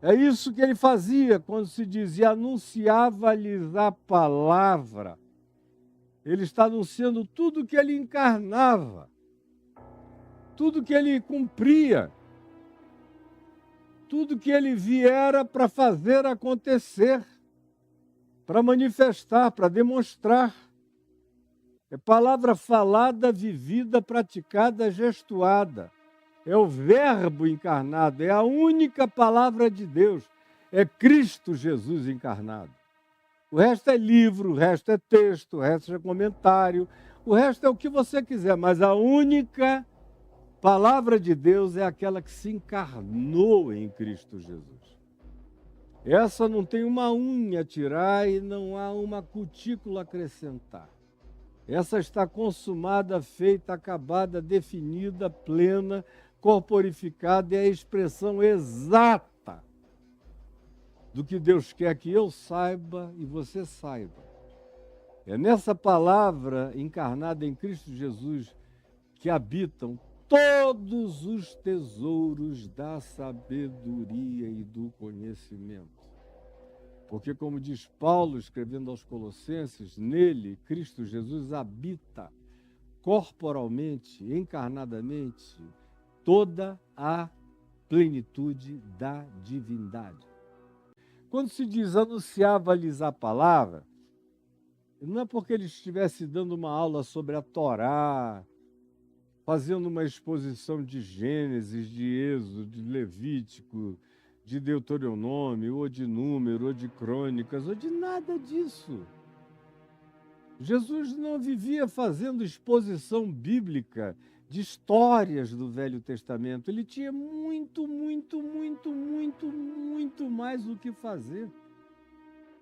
É isso que ele fazia quando se dizia, anunciava-lhes a palavra. Ele está anunciando tudo que ele encarnava, tudo que ele cumpria, tudo que ele viera para fazer acontecer, para manifestar, para demonstrar. É palavra falada, vivida, praticada, gestuada. É o Verbo encarnado, é a única palavra de Deus. É Cristo Jesus encarnado. O resto é livro, o resto é texto, o resto é comentário, o resto é o que você quiser, mas a única palavra de Deus é aquela que se encarnou em Cristo Jesus. Essa não tem uma unha a tirar e não há uma cutícula a acrescentar. Essa está consumada, feita, acabada, definida, plena, corporificada, é a expressão exata do que Deus quer que eu saiba e você saiba. É nessa palavra encarnada em Cristo Jesus que habitam todos os tesouros da sabedoria e do conhecimento. Porque, como diz Paulo, escrevendo aos Colossenses, nele, Cristo Jesus, habita corporalmente, encarnadamente, toda a plenitude da divindade. Quando se diz anunciava-lhes a palavra, não é porque ele estivesse dando uma aula sobre a Torá, fazendo uma exposição de Gênesis, de Êxodo, de Levítico, de Deuteronômio, ou de Número, ou de Crônicas, ou de nada disso. Jesus não vivia fazendo exposição bíblica de histórias do Velho Testamento. Ele tinha muito mais o que fazer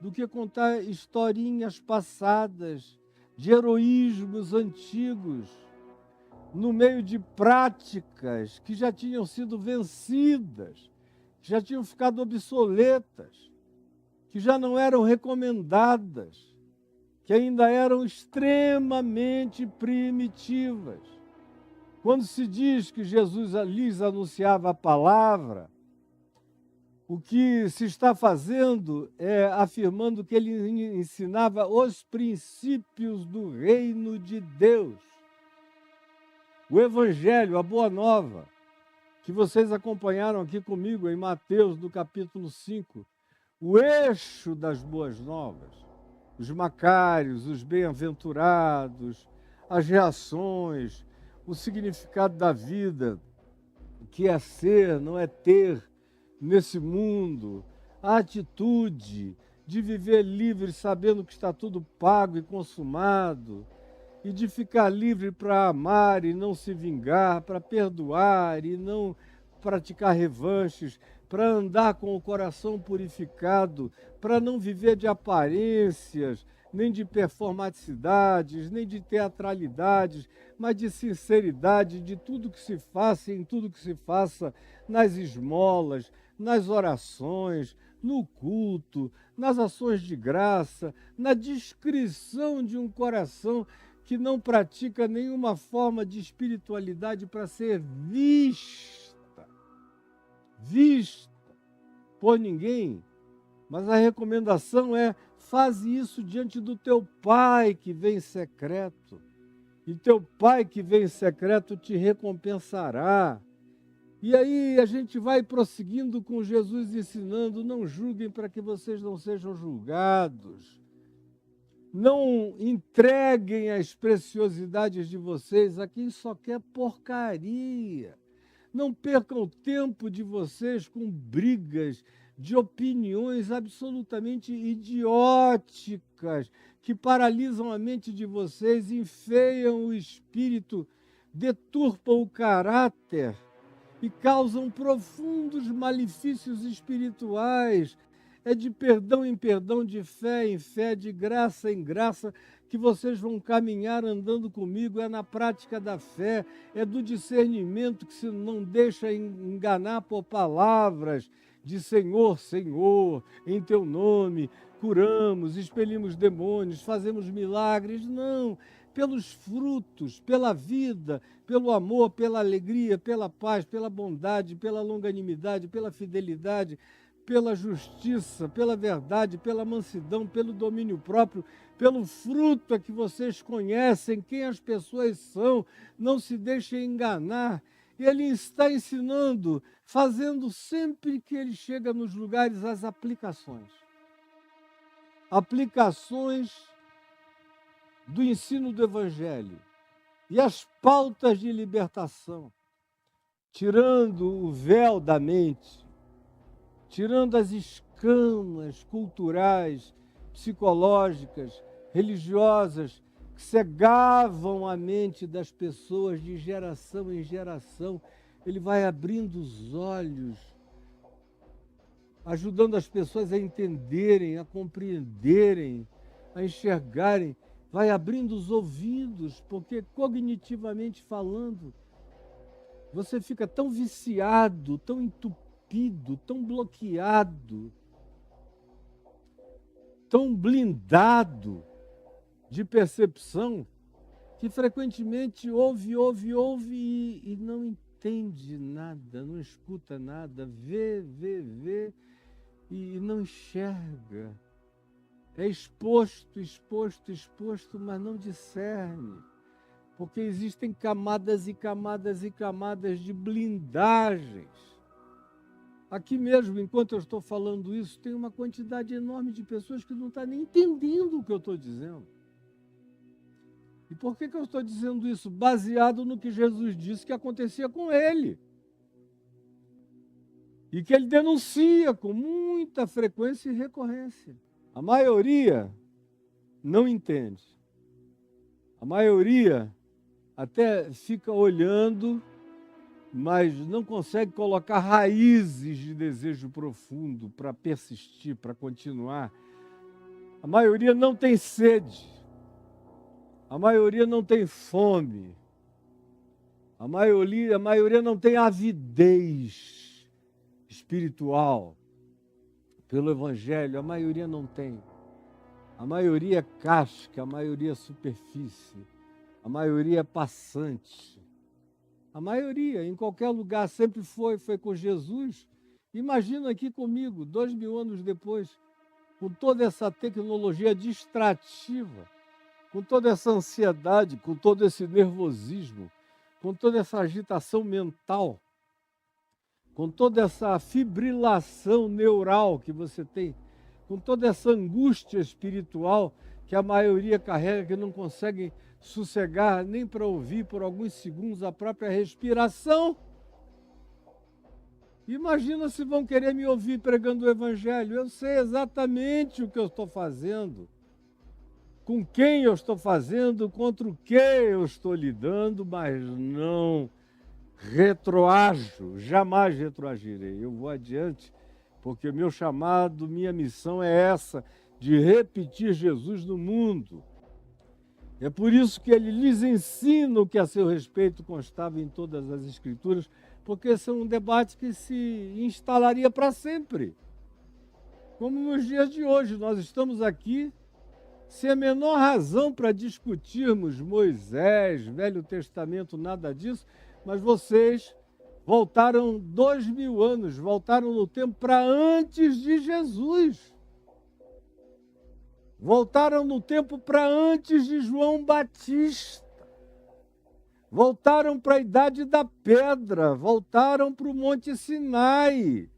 do que contar historinhas passadas, de heroísmos antigos, no meio de práticas que já tinham sido vencidas, que já tinham ficado obsoletas, que já não eram recomendadas, que ainda eram extremamente primitivas. Quando se diz que Jesus lhes anunciava a palavra, o que se está fazendo é afirmando que ele ensinava os princípios do reino de Deus. O Evangelho, a Boa Nova, que vocês acompanharam aqui comigo em Mateus, no capítulo 5, o eixo das Boas Novas, os macários, os bem-aventurados, as reações, o significado da vida, o que é ser, não é ter nesse mundo, a atitude de viver livre sabendo que está tudo pago e consumado, e de ficar livre para amar e não se vingar, para perdoar e não praticar revanches, para andar com o coração purificado, para não viver de aparências, nem de performaticidades, nem de teatralidades, mas de sinceridade, de tudo que se faça, em tudo que se faça, nas esmolas, nas orações, no culto, nas ações de graça, na discrição de um coração que não pratica nenhuma forma de espiritualidade para ser vista por ninguém. Mas a recomendação é: faze isso diante do teu Pai que vem em secreto. E teu Pai que vem em secreto te recompensará. E aí a gente vai prosseguindo com Jesus ensinando: não julguem para que vocês não sejam julgados. Não entreguem as preciosidades de vocês a quem só quer porcaria. Não percam o tempo de vocês com brigas de opiniões absolutamente idióticas, que paralisam a mente de vocês, enfeiam o espírito, deturpam o caráter e causam profundos malefícios espirituais. É de perdão em perdão, de fé em fé, de graça em graça, que vocês vão caminhar andando comigo. É na prática da fé, é do discernimento que se não deixa enganar por palavras de Senhor, Senhor, em teu nome, curamos, expelimos demônios, fazemos milagres. Não, pelos frutos, pela vida, pelo amor, pela alegria, pela paz, pela bondade, pela longanimidade, pela fidelidade, pela justiça, pela verdade, pela mansidão, pelo domínio próprio, pelo fruto é que vocês conhecem quem as pessoas são, não se deixem enganar. Ele está ensinando, fazendo sempre que ele chega nos lugares as aplicações. Aplicações do ensino do Evangelho e as pautas de libertação, tirando o véu da mente, tirando as escamas culturais, psicológicas, religiosas, que cegavam a mente das pessoas de geração em geração. Ele vai abrindo os olhos, ajudando as pessoas a entenderem, a compreenderem, a enxergarem, vai abrindo os ouvidos, porque cognitivamente falando, você fica tão viciado, tão entupido, tão bloqueado, tão blindado de percepção, que frequentemente ouve e não entende nada, não escuta nada, vê e não enxerga. É exposto, mas não discerne. Porque existem camadas e camadas e camadas de blindagens. Aqui mesmo, enquanto eu estou falando isso, tem uma quantidade enorme de pessoas que não estão nem entendendo o que eu estou dizendo. E por que eu estou dizendo isso? Baseado no que Jesus disse que acontecia com ele. E que ele denuncia com muita frequência e recorrência. A maioria não entende. A maioria até fica olhando, mas não consegue colocar raízes de desejo profundo para persistir, para continuar. A maioria não tem sede. A maioria não tem fome. A maioria não tem avidez espiritual pelo Evangelho. A maioria não tem. A maioria é casca, a maioria é superfície. A maioria é passante. A maioria, em qualquer lugar, sempre foi com Jesus. Imagina aqui comigo, 2000 anos depois, com toda essa tecnologia distrativa, com toda essa ansiedade, com todo esse nervosismo, com toda essa agitação mental, com toda essa fibrilação neural que você tem, com toda essa angústia espiritual que a maioria carrega, que não consegue sossegar nem para ouvir por alguns segundos a própria respiração. Imagina se vão querer me ouvir pregando o Evangelho. Eu sei exatamente o que eu estou fazendo, com quem eu estou fazendo, contra o que eu estou lidando, mas não retroajo, jamais retroagirei. Eu vou adiante, porque o meu chamado, minha missão é essa, de repetir Jesus no mundo. É por isso que ele lhes ensina o que a seu respeito constava em todas as Escrituras, porque esse é um debate que se instalaria para sempre. Como nos dias de hoje, nós estamos aqui sem a menor razão para discutirmos Moisés, Velho Testamento, nada disso, mas vocês voltaram 2000 anos, voltaram no tempo para antes de Jesus. Voltaram no tempo para antes de João Batista. Voltaram para a Idade da Pedra, voltaram para o Monte Sinai.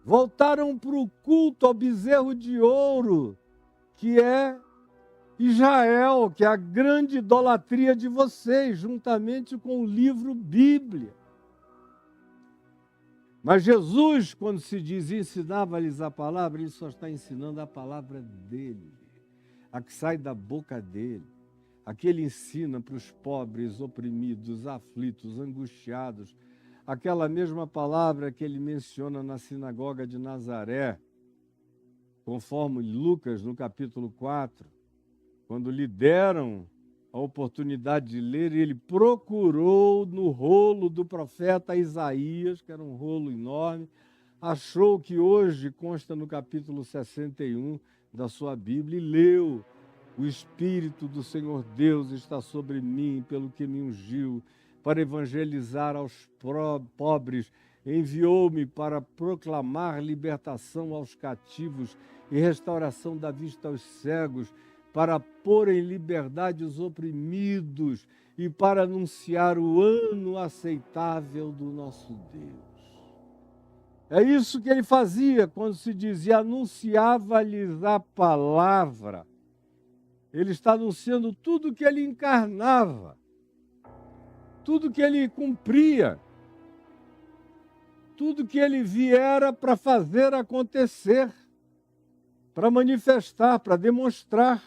Voltaram para o culto ao bezerro de ouro, que é Israel, que é a grande idolatria de vocês, juntamente com o livro Bíblia. Mas Jesus, quando se diz ensinava-lhes a palavra, ele só está ensinando a palavra dele, a que sai da boca dele, a que ele ensina para os pobres, oprimidos, aflitos, angustiados, aquela mesma palavra que ele menciona na sinagoga de Nazaré, conforme Lucas, no capítulo 4, quando lhe deram a oportunidade de ler, ele procurou no rolo do profeta Isaías, que era um rolo enorme, achou que hoje consta no capítulo 61 da sua Bíblia e leu: o Espírito do Senhor Deus está sobre mim, pelo que me ungiu, para evangelizar aos pobres, enviou-me para proclamar libertação aos cativos e restauração da vista aos cegos, para pôr em liberdade os oprimidos e para anunciar o ano aceitável do nosso Deus. É isso que ele fazia quando se dizia, anunciava-lhes a palavra. Ele está anunciando tudo que ele encarnava, tudo que ele cumpria, tudo que ele viera para fazer acontecer, para manifestar, para demonstrar.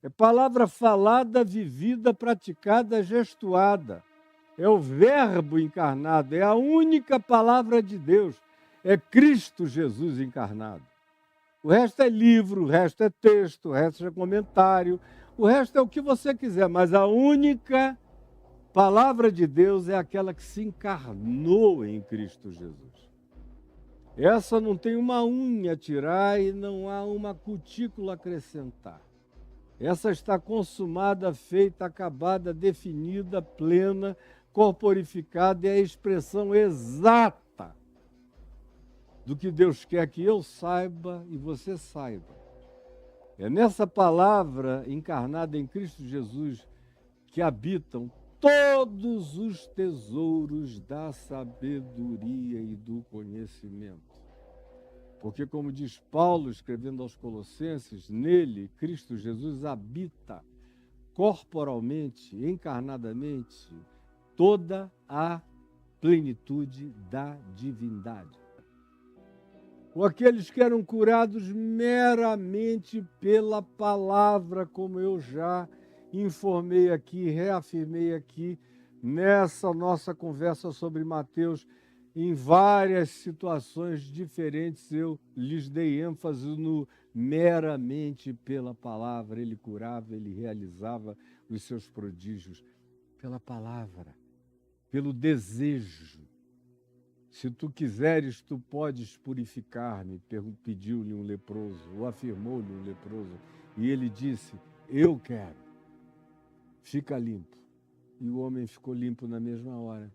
É palavra falada, vivida, praticada, gestuada. É o Verbo encarnado, é a única palavra de Deus. É Cristo Jesus encarnado. O resto é livro, o resto é texto, o resto é comentário, o resto é o que você quiser, mas a única palavra de Deus é aquela que se encarnou em Cristo Jesus. Essa não tem uma unha a tirar e não há uma cutícula a acrescentar. Essa está consumada, feita, acabada, definida, plena, corporificada, e é a expressão exata do que Deus quer que eu saiba e você saiba. É nessa palavra encarnada em Cristo Jesus que habitam todos os tesouros da sabedoria e do conhecimento. Porque, como diz Paulo, escrevendo aos Colossenses, nele, Cristo Jesus, habita corporalmente, encarnadamente, toda a plenitude da divindade. Ou aqueles que eram curados meramente pela palavra, como eu já informei aqui, reafirmei aqui, nessa nossa conversa sobre Mateus, em várias situações diferentes, eu lhes dei ênfase no meramente pela palavra. Ele curava, ele realizava os seus prodígios pela palavra, pelo desejo. Se tu quiseres, tu podes purificar-me, pediu-lhe um leproso, ou afirmou-lhe um leproso. E ele disse, eu quero, fica limpo. E o homem ficou limpo na mesma hora.